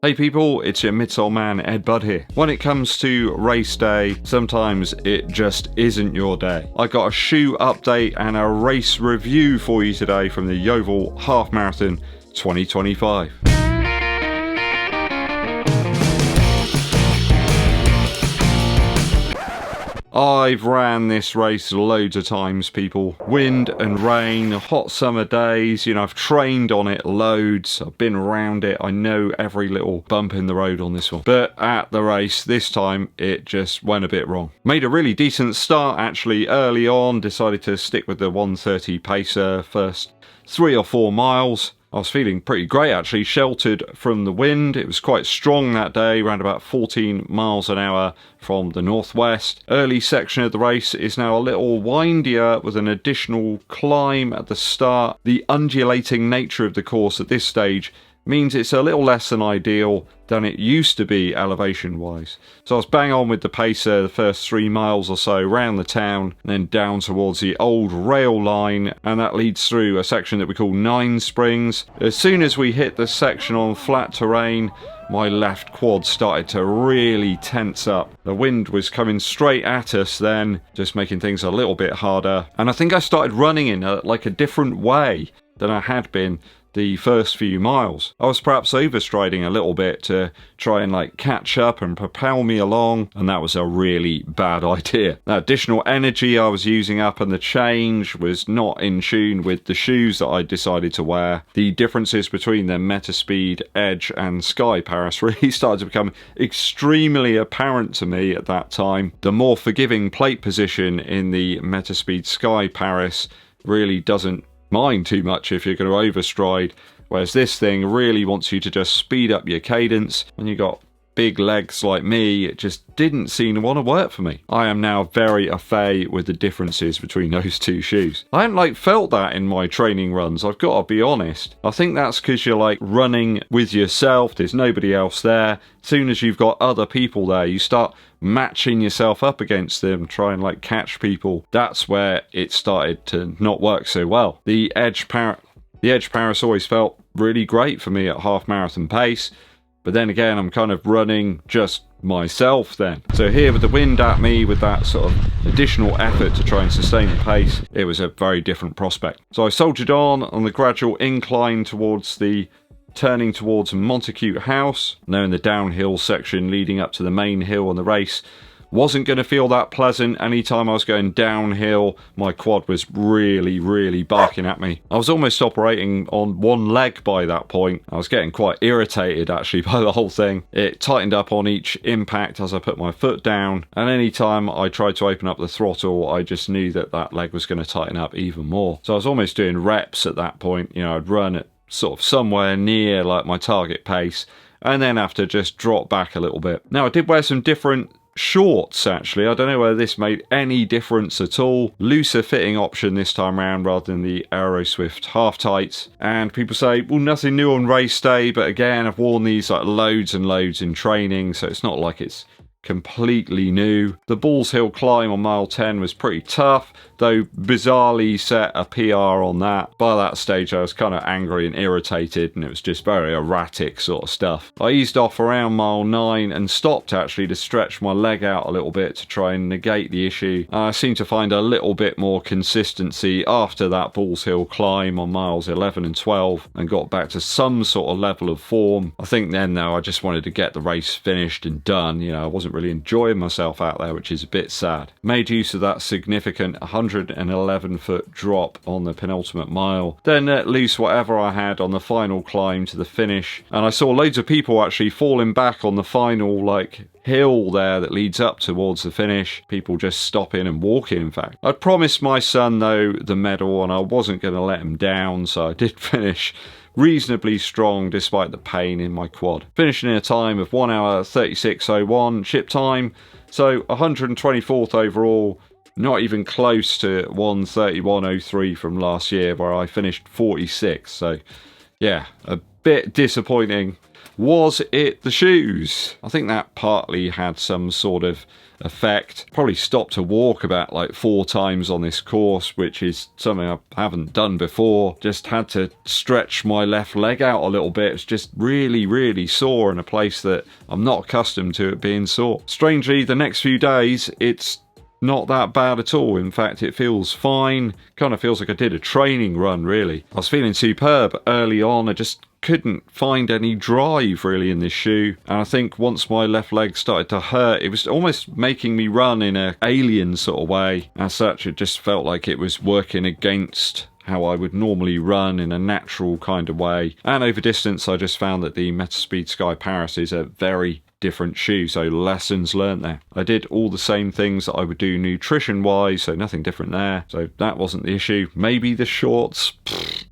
Hey people, it's your midsole man EDDBUD here. When it comes to race day, sometimes it just isn't your day. I got a shoe update and a race review for you today from the YEOVIL Half Marathon 2025. I've ran this race loads of times, people. Wind and rain, hot summer days, I've trained on it loads. I've been around it. I know every little bump in the road on this one. But at the race, this time, it just went a bit wrong. Made a really decent start, actually, early on. Decided to stick with the 1:30 pacer first 3 or 4 miles. I was feeling pretty great, actually, sheltered from the wind. It was quite strong that day, around about 14 miles an hour from the northwest. Early section of the race is now a little windier with an additional climb at the start. The undulating nature of the course at this stage means it's a little less than ideal than it used to be elevation wise. So I was bang on with the pacer the first 3 miles or so around the town, and then down towards the old rail line, and that leads through a section that we call 9 Springs. As soon as we hit the section on flat terrain, my left quad started to really tense up. The wind was coming straight at us then, just making things a little bit harder, and I think I started running in a different way than I had been the first few miles. I was perhaps overstriding a little bit to try and catch up and propel me along, and that was a really bad idea. That additional energy I was using up and the change was not in tune with the shoes that I decided to wear. The differences between the Metaspeed Edge and Sky Paris really started to become extremely apparent to me at that time. The more forgiving plate position in the Metaspeed Sky Paris really doesn't mind too much if you're going to overstride, whereas this thing really wants you to just speed up your cadence. When you got big legs like me, it just didn't seem to want to work for me. I am now very au fait with the differences between those two shoes. I haven't felt that in my training runs, I've got to be honest. I think that's because you're running with yourself, there's nobody else there. As soon as you've got other people there, you start matching yourself up against them, try and catch people. That's where it started to not work so well. The Edge Paris always felt really great for me at half marathon pace, but then again I'm kind of running just myself then. So here with the wind at me, with that sort of additional effort to try and sustain the pace, it was a very different prospect. So I soldiered on the gradual incline towards the turning towards Montacute House. Now in the downhill section leading up to the main hill on the race wasn't going to feel that pleasant. Anytime I was going downhill, my quad was really barking at me. I was almost operating on one leg by that point. I was getting quite irritated actually by the whole thing. It tightened up on each impact as I put my foot down, and anytime I tried to open up the throttle, I just knew that leg was going to tighten up even more. So I was almost doing reps at that point. I'd run at sort of somewhere near my target pace, and then have to just drop back a little bit. Now I did wear some different shorts actually. I don't know whether this made any difference at all. Looser fitting option this time around rather than the Aeroswift half tights. And people say, well, nothing new on race day, but again, I've worn these loads and loads in training, so it's not like it's completely new. The Bulls Hill climb on mile 10 was pretty tough, though bizarrely set a PR on that. By that stage I was kind of angry and irritated, and it was just very erratic sort of stuff. I eased off around mile 9 and stopped actually to stretch my leg out a little bit to try and negate the issue. I seemed to find a little bit more consistency after that Bulls Hill climb on miles 11 and 12 and got back to some sort of level of form. I think then though I just wanted to get the race finished and done. I wasn't really enjoying myself out there, which is a bit sad. Made use of that significant 111 foot drop on the penultimate mile, then let loose whatever I had on the final climb to the finish, and I saw loads of people actually falling back on the final hill there that leads up towards the finish. People just stopping and walking. In fact, I'd promised my son though the medal, and I wasn't going to let him down, so I did finish reasonably strong despite the pain in my quad, finishing in a time of 1 hour 36:01 ship time, so 124th overall, not even close to 1:31:03 from last year where I finished 46th. So yeah, a bit disappointing. Was it the shoes? I think that partly had some sort of effect. Probably stopped to walk about like 4 times on this course, which is something I haven't done before. Just had to stretch my left leg out a little bit. It's just really sore in a place that I'm not accustomed to it being sore. Strangely, the next few days it's not that bad at all. In fact, it feels fine. Kind of feels like I did a training run, really. I was feeling superb early on. I just couldn't find any drive really in this shoe, and I think once my left leg started to hurt, it was almost making me run in an alien sort of way. As such, it just felt like it was working against how I would normally run in a natural kind of way. And over distance, I just found that the Metaspeed Sky Paris is a very different shoe, so lessons learned there. I did all the same things that I would do nutrition wise, so nothing different there, so that wasn't the issue. Maybe the shorts,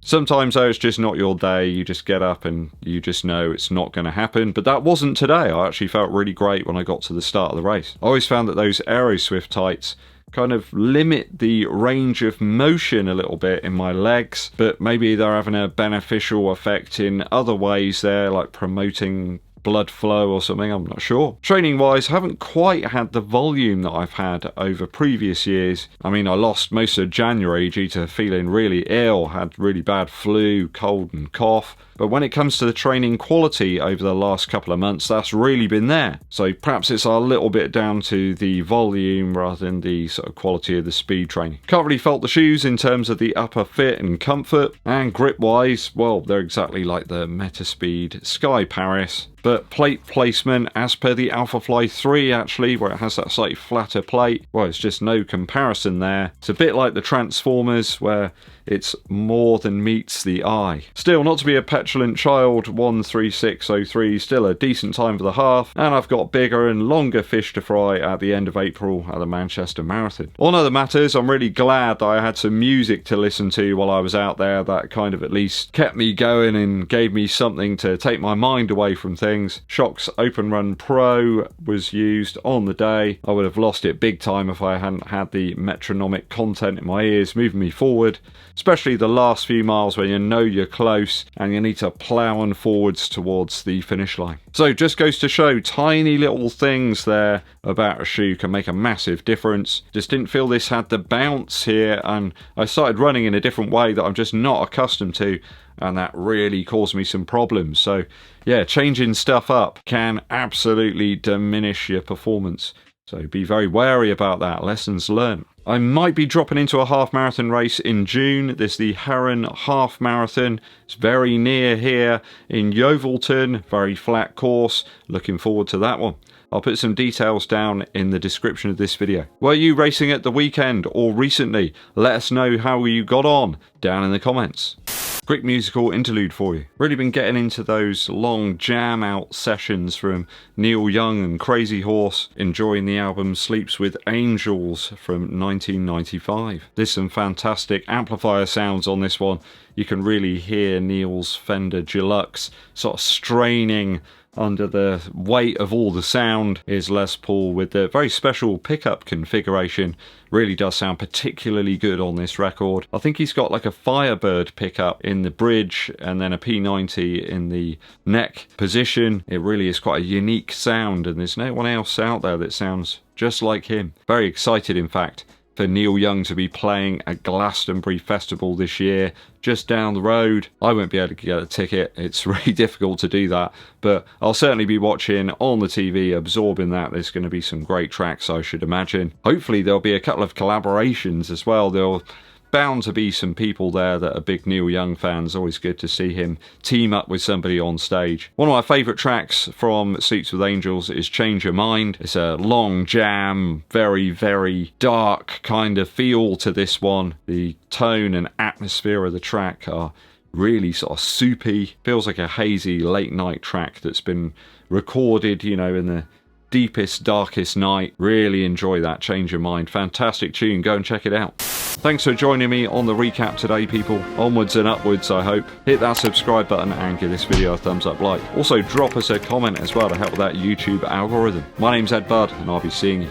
sometimes though it's just not your day. You just get up and you just know it's not going to happen, but that wasn't today. I actually felt really great when I got to the start of the race. I always found that those Aeroswift tights kind of limit the range of motion a little bit in my legs, but maybe they're having a beneficial effect in other ways there, like promoting blood flow or something, I'm not sure. Training wise, haven't quite had the volume that I've had over previous years. I mean, I lost most of January due to feeling really ill, had really bad flu, cold and cough. But when it comes to the training quality over the last couple of months, that's really been there. So perhaps it's a little bit down to the volume rather than the sort of quality of the speed training. Can't really fault the shoes in terms of the upper fit and comfort. And grip wise, well, they're exactly like the Metaspeed Sky Paris. But plate placement, as per the Alphafly 3 actually, where it has that slightly flatter plate, well, it's just no comparison there. It's a bit like the Transformers, where it's more than meets the eye. Still, not to be a petulant child, 1:36:03, still a decent time for the half, and I've got bigger and longer fish to fry at the end of April at the Manchester Marathon. On other matters, I'm really glad that I had some music to listen to while I was out there. That kind of at least kept me going and gave me something to take my mind away from things. Shock's Open Run Pro was used on the day. I would have lost it big time if I hadn't had the metronomic content in my ears moving me forward, especially the last few miles where you know you're close and you need to plough on forwards towards the finish line. So just goes to show, tiny little things there about a shoe can make a massive difference. Just didn't feel this had the bounce here, and I started running in a different way that I'm just not accustomed to, and that really caused me some problems. So yeah, changing stuff up can absolutely diminish your performance. So be very wary about that. Lessons learned. I might be dropping into a half marathon race in June. There's the Heron Half Marathon. It's very near here in Yeovilton. Very flat course. Looking forward to that one. I'll put some details down in the description of this video. Were you racing at the weekend or recently? Let us know how you got on down in the comments. Quick musical interlude for you. Really been getting into those long jam out sessions from Neil Young and Crazy Horse, enjoying the album Sleeps with Angels from 1995. There's some fantastic amplifier sounds on this one. You can really hear Neil's Fender Deluxe sort of straining under the weight of all the sound. Is Les Paul with the very special pickup configuration. Really does sound particularly good on this record. I think he's got like a Firebird pickup in the bridge and then a P90 in the neck position. It really is quite a unique sound, and there's no one else out there that sounds just like him. Very excited, in fact, for Neil Young to be playing at Glastonbury Festival this year, just down the road. I won't be able to get a ticket. It's really difficult to do that, but I'll certainly be watching on the TV, absorbing that. There's going to be some great tracks, I should imagine. Hopefully there'll be a couple of collaborations as well. There'll bound to be some people there that are big Neil Young fans. Always good to see him team up with somebody on stage. One of my favourite tracks from Sleeps with Angels is Change Your Mind. It's a long jam, very dark kind of feel to this one. The tone and atmosphere of the track are really sort of soupy. Feels like a hazy late night track that's been recorded, you know, in the deepest, darkest night. Really enjoy that. Change Your Mind. Fantastic tune. Go and check it out. Thanks for joining me on the recap today, people. Onwards and upwards, I hope. Hit that subscribe button and give this video a thumbs up like. Also, drop us a comment as well to help with that YouTube algorithm. My name's EDDBUD, and I'll be seeing you.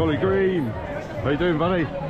Jolly Green. How you doing, buddy?